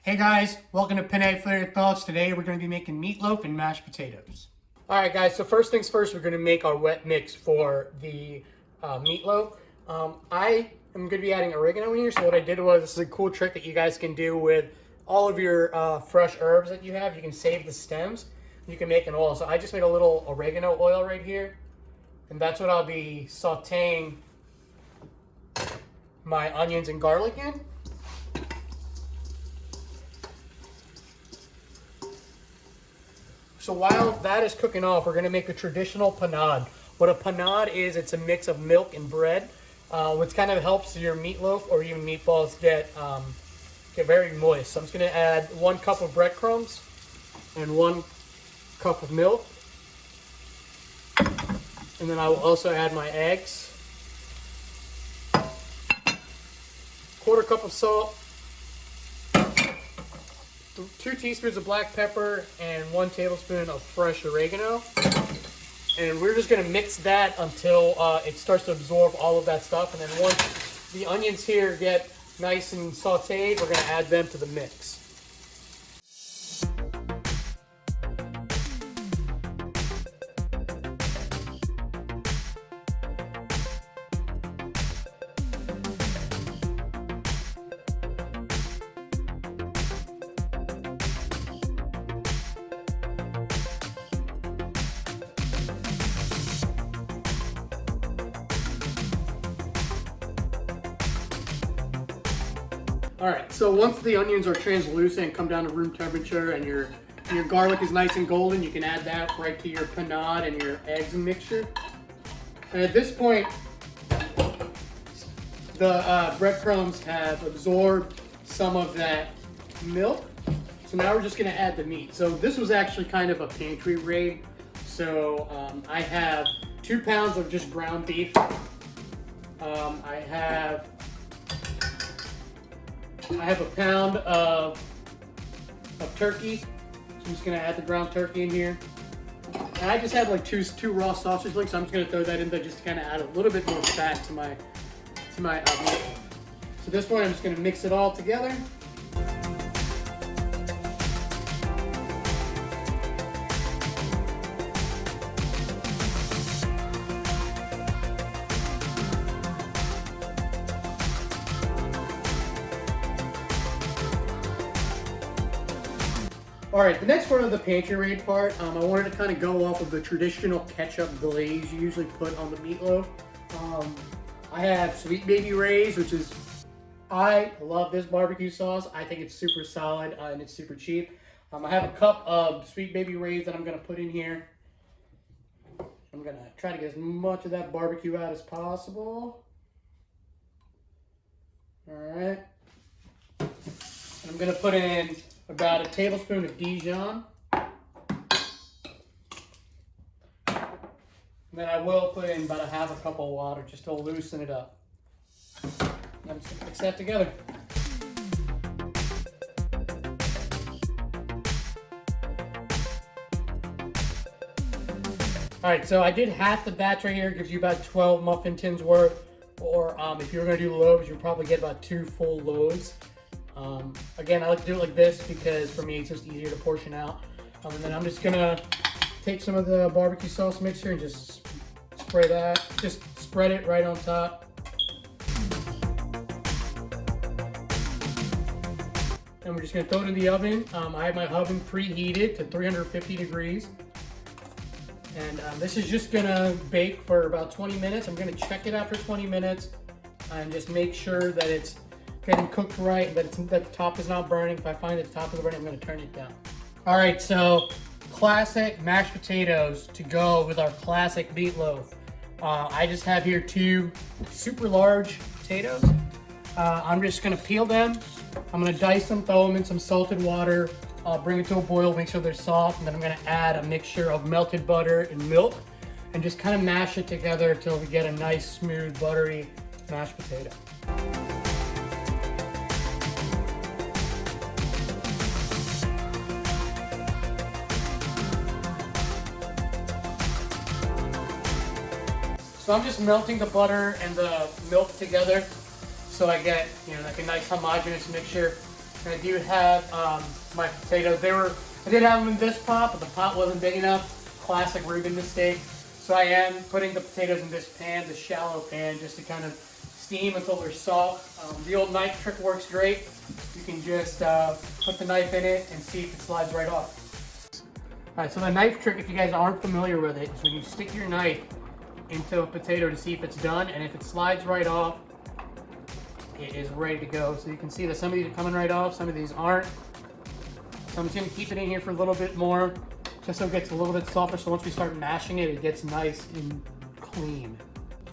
Hey guys, welcome to PFYT Thoughts. Today we're going to be making meatloaf and mashed potatoes. Alright guys, so first things first, we're going to make our wet mix for the meatloaf. I am going to be adding oregano in here, so what I did was, this is a cool trick that you guys can do with all of your fresh herbs that you have. You can save the stems, you can make an oil. So I just made a little oregano oil right here, and that's what I'll be sauteing my onions and garlic in. So while that is cooking off, we're going to make a traditional panade. What a panade is, it's a mix of milk and bread, which kind of helps your meatloaf or even meatballs get very moist. So I'm just going to add 1 cup of breadcrumbs and 1 cup of milk. And then I will also add my eggs, 1/4 cup of salt, 2 teaspoons of black pepper, and 1 tablespoon of fresh oregano. And we're just going to mix that until it starts to absorb all of that stuff. And then once the onions here get nice and sauteed, we're going to add them to the mix. Alright, so once the onions are translucent and come down to room temperature and your garlic is nice and golden, you can add that right to your panade and your eggs mixture. And at this point, the breadcrumbs have absorbed some of that milk. So now we're just going to add the meat. So this was actually kind of a pantry raid. So I have 2 pounds of just ground beef. I have a pound of turkey. So I'm just gonna add the ground turkey in here. And I just had like two raw sausage links, so I'm just gonna throw that in there just to kind of add a little bit more fat to my meat. So at this point, I'm just gonna mix it all together. Alright, the next part of the pantry raid part, I wanted to kind of go off of the traditional ketchup glaze you usually put on the meatloaf. I have Sweet Baby Ray's, which is, I love this barbecue sauce. I think it's super solid and it's super cheap. I have a cup of Sweet Baby Ray's that I'm going to put in here. I'm going to try to get as much of that barbecue out as possible. Alright. I'm going to put in about a tablespoon of Dijon. And then I will put in about a 1/2 cup of water just to loosen it up. And I'm just gonna mix that together. Alright, so I did half the batch right here. It gives you about 12 muffin tins worth. Or if you're gonna do loaves, you'll probably get about 2 full loaves. Again, I like to do it like this because for me it's just easier to portion out. And then I'm just gonna take some of the barbecue sauce mixture and just spray that. Just spread it right on top. And we're just gonna throw it in the oven. I have my oven preheated to 350 degrees. And this is just gonna bake for about 20 minutes. I'm gonna check it after 20 minutes and just make sure that it's getting cooked right, that the top is not burning. If I find that the top is burning, I'm going to turn it down. All right, so classic mashed potatoes to go with our classic meatloaf. I just have here 2 super large potatoes. I'm just going to peel them. I'm going to dice them, throw them in some salted water, bring it to a boil, make sure they're soft, and then I'm going to add a mixture of melted butter and milk and just kind of mash it together until we get a nice, smooth, buttery mashed potato. So I'm just melting the butter and the milk together so I get, like a nice homogeneous mixture. And I do have my potatoes. I did have them in this pot, but the pot wasn't big enough. Classic Reuben mistake. So I am putting the potatoes in this pan, this shallow pan, just to kind of steam until they're soft. The old knife trick works great. You can just put the knife in it and see if it slides right off. All right, so the knife trick, if you guys aren't familiar with it, is when you stick your knife into a potato to see if it's done, and if it slides right off, it is ready to go. So you can see that some of these are coming right off, some of these aren't. So I'm just gonna keep it in here for a little bit more, just so it gets a little bit softer, so once we start mashing it, it gets nice and clean.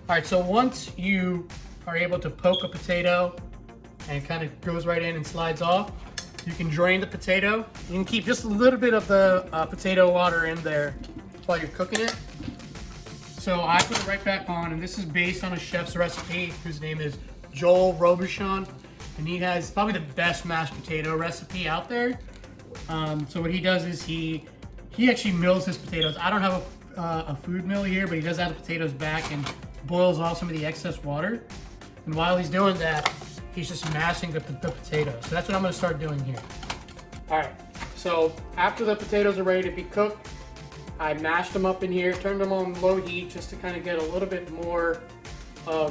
All right, so once you are able to poke a potato and it kind of goes right in and slides off, you can drain the potato. You can keep just a little bit of the potato water in there while you're cooking it. So I put it right back on, and this is based on a chef's recipe whose name is Joel Robuchon, and he has probably the best mashed potato recipe out there. So what he does is he actually mills his potatoes. I don't have a food mill here, but he does have the potatoes back and boils off some of the excess water. And while he's doing that, he's just mashing the potatoes. So that's what I'm gonna start doing here. All right, so after the potatoes are ready to be cooked, I mashed them up in here, turned them on low heat just to kind of get a little bit more of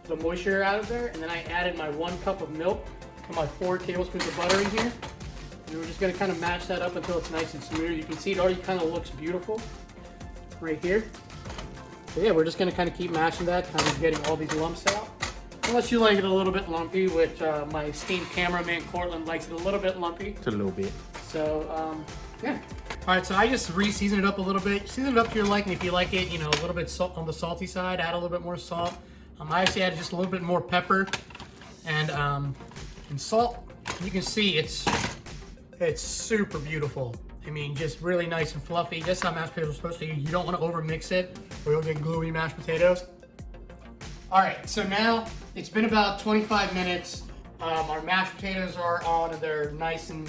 the moisture out of there. And then I added my 1 cup of milk and my 4 tablespoons of butter in here. And we're just gonna kind of mash that up until it's nice and smooth. You can see it already kind of looks beautiful right here. So yeah, we're just gonna kind of keep mashing that, kind of getting all these lumps out. Unless you like it a little bit lumpy, which my esteemed cameraman Cortland likes it a little bit lumpy. Just a little bit. So yeah. All right, so I just re-seasoned it up a little bit. Season it up to your liking. If you like it, you know, a little bit on the salty side, add a little bit more salt. I actually added just a little bit more pepper and salt. You can see it's super beautiful. I mean, just really nice and fluffy. That's how mashed potatoes are supposed to be. You don't want to over mix it or you'll get gluey mashed potatoes. All right, so now it's been about 25 minutes. Our mashed potatoes are on and they're nice and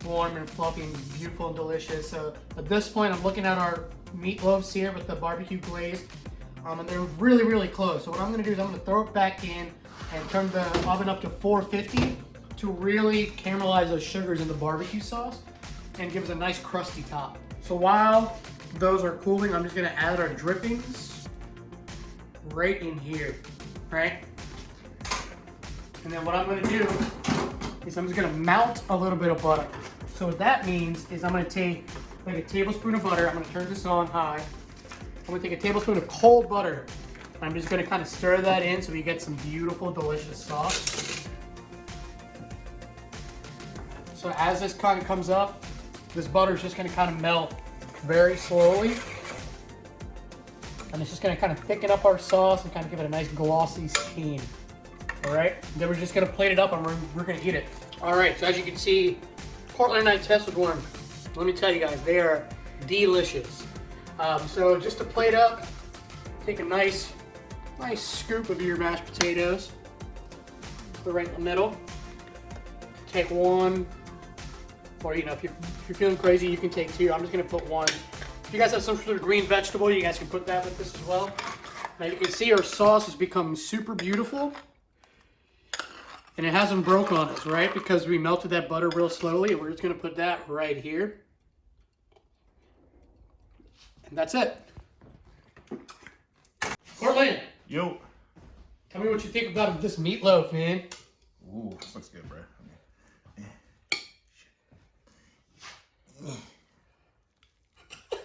warm and fluffy and beautiful and delicious. So at this point, I'm looking at our meatloaves here with the barbecue glaze. And they're really, really close. So what I'm gonna do is I'm gonna throw it back in and turn the oven up to 450 to really caramelize those sugars in the barbecue sauce and give us a nice crusty top. So while those are cooling, I'm just gonna add our drippings right in here, right? And then what I'm gonna do is I'm just gonna melt a little bit of butter. So what that means is I'm gonna take like a tablespoon of butter, I'm gonna turn this on high. I'm gonna take a tablespoon of cold butter. I'm just gonna kind of stir that in so we get some beautiful, delicious sauce. So as this kind of comes up, this butter is just gonna kind of melt very slowly. And it's just gonna kind of thicken up our sauce and kind of give it a nice glossy sheen. All right, then we're just gonna plate it up and we're gonna eat it. All right, so as you can see, Portland and I tested one. Let me tell you guys, they are delicious. So just to plate up, take a nice scoop of your mashed potatoes, put it right in the middle. Take one, or you know, if you're feeling crazy, you can take 2. I'm just gonna put 1. If you guys have some sort of green vegetable, you guys can put that with this as well. Now you can see our sauce has become super beautiful. And it hasn't broke on us, right? Because we melted that butter real slowly. And we're just gonna put that right here. And that's it. Cortland. Yo. Tell me what you think about this meatloaf, man. Ooh, this looks good, bro. There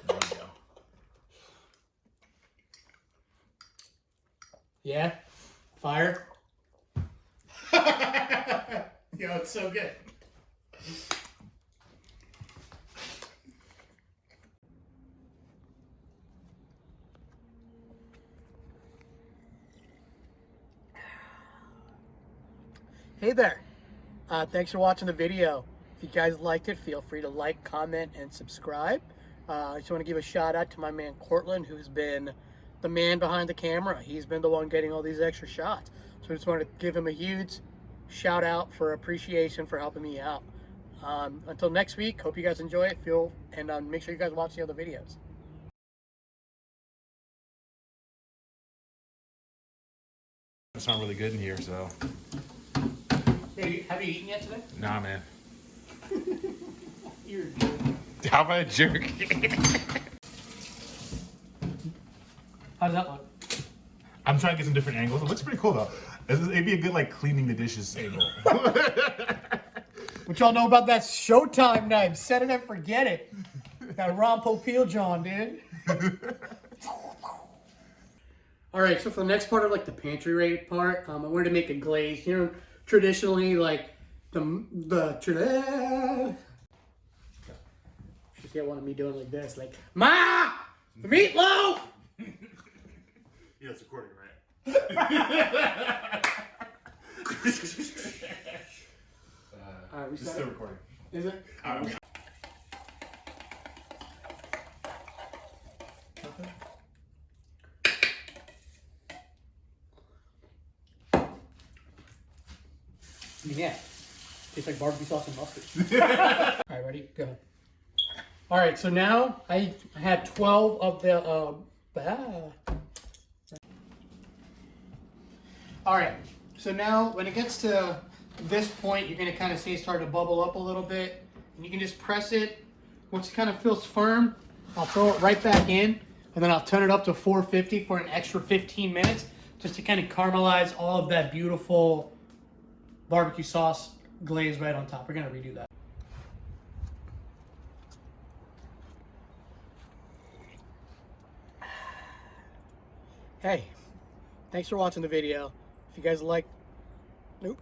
we go. Yeah? Fire? Yo, it's so good. Hey there. Thanks for watching the video. If you guys liked it, feel free to like, comment, and subscribe. I just want to give a shout out to my man Cortland, who's been the man behind the camera. He's been the one getting all these extra shots. So I just wanted to give him a huge shout out for appreciation for helping me out. Until next week, hope you guys enjoy it. Make sure you guys watch the other videos. It's not really good in here, so. Hey, have you eaten yet today? Nah, man. You're good. How about a jerk? How does that look? I'm trying to get some different angles. It looks pretty cool though. It'd be a good like cleaning the dishes angle. What y'all know about that Showtime knife? Set it and forget it. Got Ron Popeil John, dude. All right, so for the next part of like the pantry raid part, I wanted to make a glaze. You know, traditionally like she's got one of me doing like this, like Ma, the meatloaf. Yeah, it's recording, right? All right, we It's set still it. recording. Is it? Yeah. Tastes like barbecue sauce and mustard. All right, ready? Go. All right, so now I had 12 of the. All right, so now when it gets to this point, you're gonna kind of see it start to bubble up a little bit, and you can just press it. Once it kind of feels firm, I'll throw it right back in, and then I'll turn it up to 450 for an extra 15 minutes, just to kind of caramelize all of that beautiful barbecue sauce glaze right on top. We're gonna redo that. Hey, thanks for watching the video. If you guys like, nope.